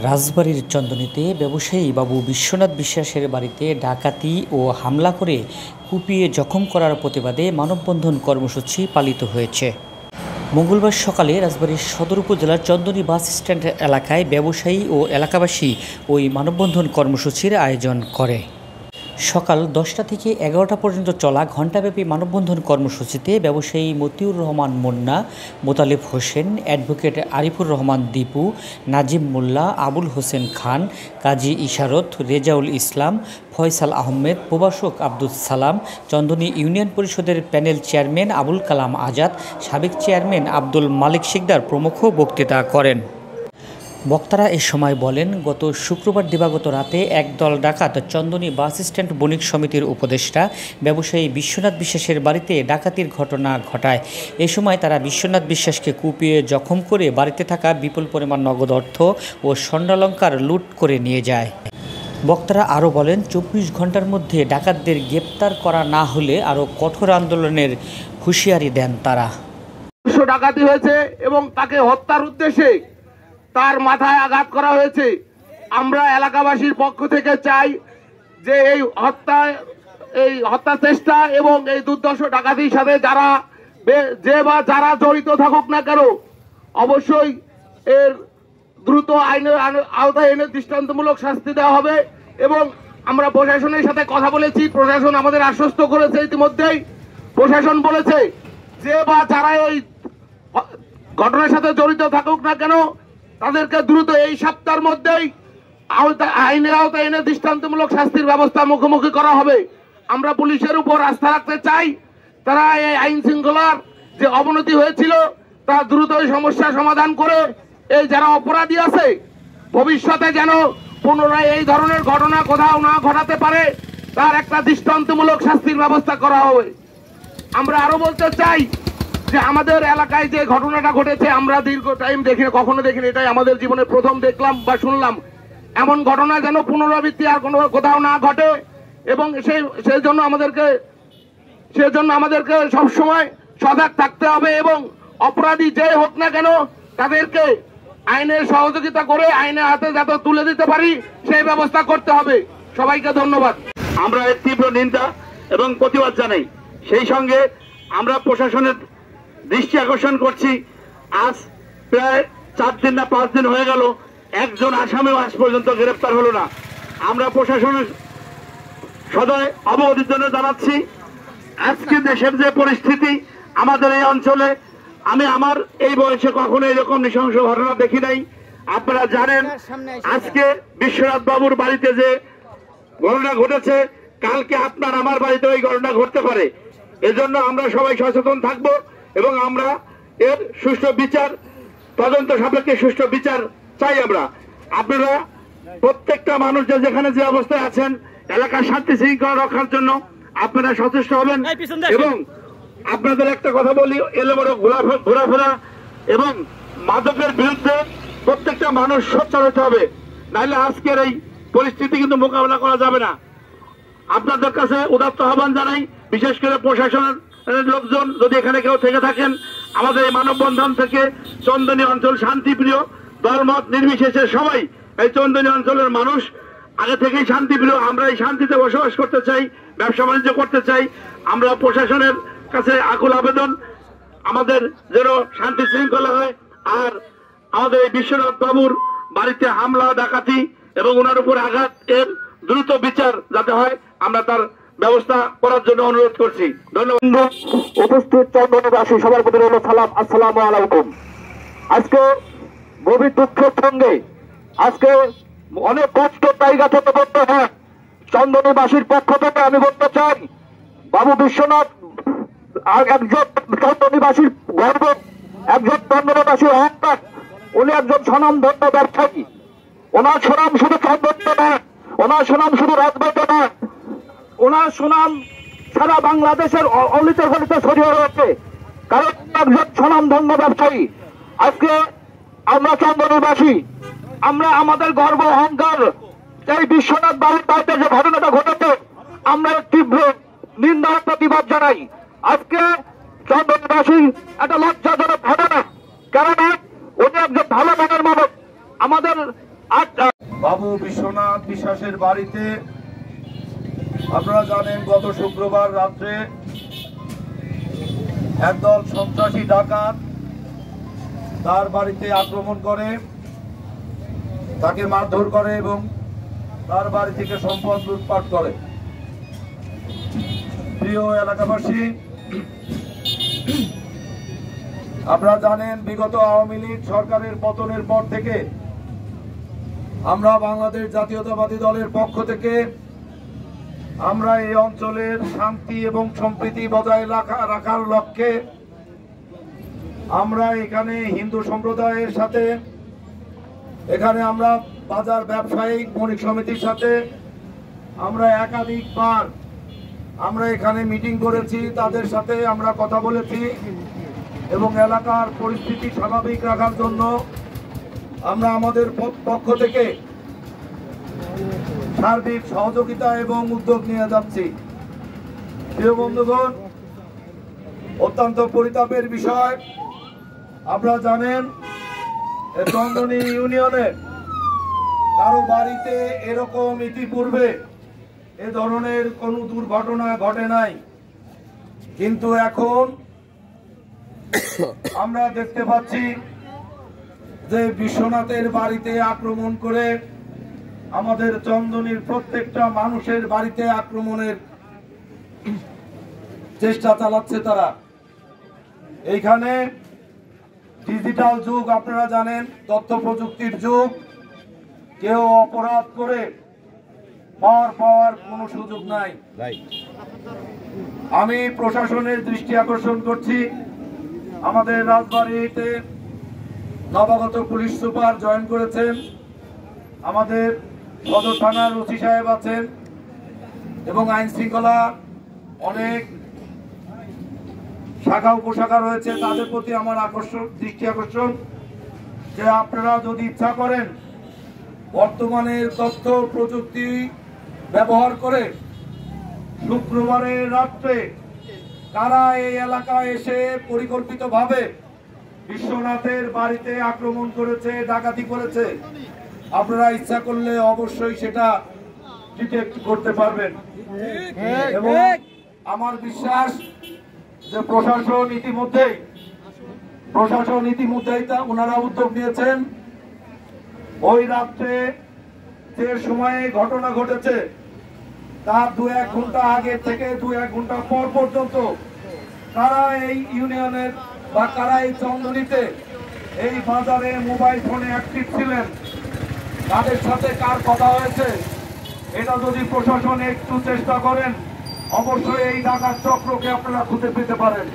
রাজবাড়ীর চন্দনীতে ব্যবসায়ী বাবু বিশ্বনাথ বিশ্বাসের বাড়িতে ডাকাতি ও হামলা করে কুপিয়ে জখম করার প্রতিবাদে মানববন্ধন কর্মসূচি পালিত হয়েছে। মঙ্গলবার সকালে রাজবাড়ীর সদর উপজেলার চন্দনী বাস স্ট্যান্ড এলাকায় ব্যবসায়ী ও এলাকাবাসী ওই মানববন্ধন কর্মসূচির আয়োজন করে। সকাল 10টা থেকে 11টা পর্যন্ত চলা ঘণ্টাব্যাপী মানববন্ধন কর্মসূচিতে ব্যবসায়ী মতিউর রহমান মুন্না, মোতালেব হোসেন, অ্যাডভোকেট আরিফুর রহমান দীপু, নাজিম মোল্লা, আবুল হোসেন খান, কাজী ইশারত, রেজাউল ইসলাম, ফয়সাল আহমেদ, প্রভাষক আব্দুল সালাম, চন্দনী ইউনিয়ন পরিষদের প্যানেল চেয়ারম্যান আবুল কালাম আজাদ, সাবেক চেয়ারম্যান আব্দুল মালিক শিকদার প্রমুখ বক্তৃতা করেন। বক্তারা এ সময় বলেন, গত শুক্রবার দিবাগত রাতে একদল ডাকাত চন্দনী বাস স্ট্যান্ড বণিক সমিতির উপদেষ্টা ব্যবসায়ী বিশ্বনাথ বিশ্বাসের বাড়িতে ডাকাতির ঘটনা ঘটায়। এ সময় তারা বিশ্বনাথ বিশ্বাসকে কুপিয়ে জখম করে বাড়িতে থাকা বিপুল পরিমাণ নগদ অর্থ ও স্বর্ণালংকার লুট করে নিয়ে যায়। বক্তারা আরও বলেন, 24 ঘন্টার মধ্যে ডাকাতদের গ্রেপ্তার করা না হলে আরও কঠোর আন্দোলনের হুঁশিয়ারি দেন তারা। ডাকাতি হয়েছে এবং তাকে হত্যার উদ্দেশ্যে তার মাথায় আঘাত করা হয়েছে। আমরা এলাকাবাসীর পক্ষ থেকে চাই যে এই হত্যা চেষ্টা এবং এই দুর্দর্শ ডাকাতির সাথে যারা জড়িত থাকুক না কেন, অবশ্যই এর দ্রুত আইনের আওতায় এনে দৃষ্টান্তমূলক শাস্তি দেওয়া হবে। এবং আমরা প্রশাসনের সাথে কথা বলেছি, প্রশাসন আমাদের আশ্বস্ত করেছে। ইতিমধ্যেই প্রশাসন বলেছে যে যারা এই ঘটনার সাথে জড়িত থাকুক না কেন, তাদেরকে দ্রুত এই সপ্তাহের মধ্যেই আইনের আওতায় এনে দৃষ্টান্তমূলক শাস্তির ব্যবস্থা মুখোমুখি করা হবে। আমরা পুলিশের উপর আস্থা রাখতে চাই, তারা এই আইন শৃঙ্খলার যে অবনতি হয়েছিল তা দ্রুত সমস্যা সমাধান করে এই যারা অপরাধী আছে ভবিষ্যতে যেন পুনরায় এই ধরনের ঘটনা কোথাও না ঘটাতে পারে, তার একটা দৃষ্টান্তমূলক শাস্তির ব্যবস্থা করা হবে। আমরা আরো বলতে চাই যে আমাদের এলাকায় যে ঘটনাটা ঘটেছে, আমরা দীর্ঘ টাইম কখনো দেখিনি, এটাই আমাদের জীবনে প্রথম দেখলাম বা শুনলাম। এমন ঘটনা যেন পুনরাবৃত্তি আর কোথাও না ঘটে এবং সেজন্য আমাদেরকে সবসময় সজাগ থাকতে হবে এবং অপরাধী যে হোক না কেন তাদেরকে আইনের সহযোগিতা করে আইনের হাতে যাতে তুলে দিতে পারি সেই ব্যবস্থা করতে হবে। সবাইকে ধন্যবাদ। আমরা এর তীব্র নিন্দা এবং প্রতিবাদ জানাই। সেই সঙ্গে আমরা প্রশাসনের দৃষ্টি আকর্ষণ করছি, আজ প্রায় 4 দিন না 5 দিন হয়ে গেল, একজন আসামিও আজ পর্যন্ত গ্রেফতার হলো না। আমরা প্রশাসনের সদয় অবগতির জন্য জানাচ্ছি, আজকে দেশের যে পরিস্থিতি আমাদের এই অঞ্চলে, আমি আমার এই বয়সে কখনো এরকম নৃশংস ঘটনা দেখি নাই। আপনারা জানেন আজকে বিশ্বনাথ বাবুর বাড়িতে যে ঘটনা ঘটেছে, কালকে আপনার আমার বাড়িতে ওই ঘটনা ঘটতে পারে। এজন্য আমরা সবাই সচেতন থাকবো এবং আমরা এর সুষ্ঠু বিচার, তদন্ত সাপেক্ষে সুষ্ঠু বিচার চাই। আপনারা প্রত্যেকটা মানুষ যেখানে যে অবস্থায় আছেন, এলাকার শান্তি শৃঙ্খলা রক্ষার জন্য আপনারা সচেষ্ট হবেন। এবং আপনাদের একটা কথা বলি, এলোমেলো ঘোরাফেরা এবং মাদকের বিরুদ্ধে প্রত্যেকটা মানুষ সোচ্চার হতে হবে, নাহলে আজকের এই পরিস্থিতি কিন্তু মোকাবেলা করা যাবে না। আপনাদের কাছে উদাত্ত আহ্বান জানাই, বিশেষ করে প্রশাসনের লোকজন যদি এখানে কেউ থেকে থাকেন, আমাদের এই মানববন্ধন থেকে চন্দনী অঞ্চল শান্তিপ্রিয়, দলমত নির্বিশেষে সবাই এই চন্দনী অঞ্চলের মানুষ আগে থেকেই শান্তিপ্রিয়। আমরা এই শান্তিতে বসবাস করতে চাই, ব্যবসা বাণিজ্য করতে চাই। আমরা প্রশাসনের কাছে আকুল আবেদন, আমাদের যেন শান্তি শৃঙ্খলা হয়। আর আমাদের এই বিশ্বনাথ বাবুর বাড়িতে হামলা ডাকাতি এবং ওনার উপর আঘাত, এর দ্রুত বিচার যাতে হয়, আমরা তার ব্যবস্থা করার জন্য অনুরোধ করছি। ধন্যবাদ। উপস্থিত চন্দনীবাসী সবার প্রতি রইল সালাম, আসসালামু আলাইকুম। আজকে গভীর দুঃখের সঙ্গে আজকে অনেক কষ্ট জায়গা থেকে বলতে হয়, চন্দনীবাসীর পক্ষ থেকে আমি বলতে চাই, বাবু বিশ্বনাথ একজন চন্দনীবাসীর গর্ব, একজন চন্দনীবাসীর অহংকার। উনি একজন স্বনামধন্য ব্যবসায়ী। ওনার সুনাম শুধু চন্দন্য নয়, ওনার সুনাম শুধু রাজবাড়িতে নয়, ওনার সুনাম সারা বাংলাদেশের অলিতে গলিতে ছড়িয়ে রয়েছে, কারণ একজন স্বনামধন্য ব্যবসায়ী। আজকে আমরা চন্দনীবাসী, আমরা আমাদের গর্ব অহংকার, এই বিশ্বনাথ বাবুর বাড়িতে যে ঘটনাটা ঘটেছে, আমরা তীব্র নিন্দা প্রতিবাদ জানাই। আজকে চন্দনীবাসী একটা লজ্জাজনক ঘটনা, কেননা উনি একজন ভালো মনের মানুষ। আমাদের বাবু বিশ্বনাথ বিশ্বাসের বাড়িতে আপনারা জানেন গত শুক্রবার রাত্রে একদল সন্ত্রাসী ডাকাত তার বাড়িতে আক্রমণ করে, তাকে মারধর করে এবং তার বাড়ি থেকে সম্পদ লুটপাট করে। প্রিয় এলাকাবাসী, আপনারা জানেন বিগত আওয়ামী লীগ সরকারের পতনের পর থেকে আমরা বাংলাদেশ জাতীয়তাবাদী দলের পক্ষ থেকে আমরা এই অঞ্চলের শান্তি এবং সম্প্রীতি বজায় রাখার লক্ষ্যে আমরা এখানে হিন্দু সম্প্রদায়ের সাথে, এখানে আমরা বাজার ব্যবসায়িক বণিক সমিতির সাথে আমরা একাধিকবার আমরা এখানে মিটিং করেছি, তাদের সাথে আমরা কথা বলেছি এবং এলাকার পরিস্থিতি স্বাভাবিক রাখার জন্য আমরা আমাদের পক্ষ থেকে সার্বিক সহযোগিতা এবং উদ্যোগ নিয়ে যাচ্ছি। প্রিয় বন্ধুগণ, অত্যন্ত পরিতাপের বিষয়, আপনারা জানেন চন্দনী ইউনিয়নে কারো বাড়িতে এরকম ইতিপূর্বে এ ধরনের কোনো দুর্ঘটনা ঘটে নাই, কিন্তু এখন আমরা দেখতে পাচ্ছি যে বিশ্বনাথের বাড়িতে আক্রমণ করে আমাদের চন্দনীর প্রত্যেকটা মানুষের বাড়িতে আক্রমণের চেষ্টা চালাচ্ছে তারা। এইখানে ডিজিটাল যুগ, আপনারা জানেন তথ্য প্রযুক্তির যুগ, কেউ অপরাধ করে পাওয়ার কোনো সুযোগ নাই। আমি প্রশাসনের দৃষ্টি আকর্ষণ করছি, আমাদের রাজবাড়ীতে নবাগত পুলিশ সুপার জয়েন করেছেন, আমাদের সদর থানার ওসি সাহেব আছেন এবং আইন শৃঙ্খলা অনেক শাখা উপশাখা রয়েছে, তাদের প্রতি আমার দৃষ্টি আকর্ষণ যে আপনারা যদি ইচ্ছা করেন বর্তমানের তথ্য প্রযুক্তি ব্যবহার করে শুক্রবারের রাত্রে কারা এই এলাকায় এসে পরিকল্পিতভাবে বিশ্বনাথের বাড়িতে আক্রমণ করেছে, ডাকাতি করেছে, আপনারা ইচ্ছা করলে অবশ্যই সেটা ডিটেক্ট করতে পারবেন। এবং আমার বিশ্বাস যে প্রশাসন ইতিমধ্যেই ওনারা উদ্যোগ নিয়েছেন। ওই রাত্রে যে সময়ে ঘটনা ঘটেছে তার 2-1 ঘন্টা আগে থেকে 2-1 ঘন্টা পর পর্যন্ত কারা এই ইউনিয়নের বা কারা এই চন্দনীতে এই বাজারে মোবাইল ফোনে অ্যাক্টিভ ছিলেন, তাদের সাথে কার কথা হয়েছে, এটা যদি প্রশাসন একটু চেষ্টা করেন অবশ্যই এই ডাকাত চক্রকে আপনারা খুঁজে পেতে পারেন।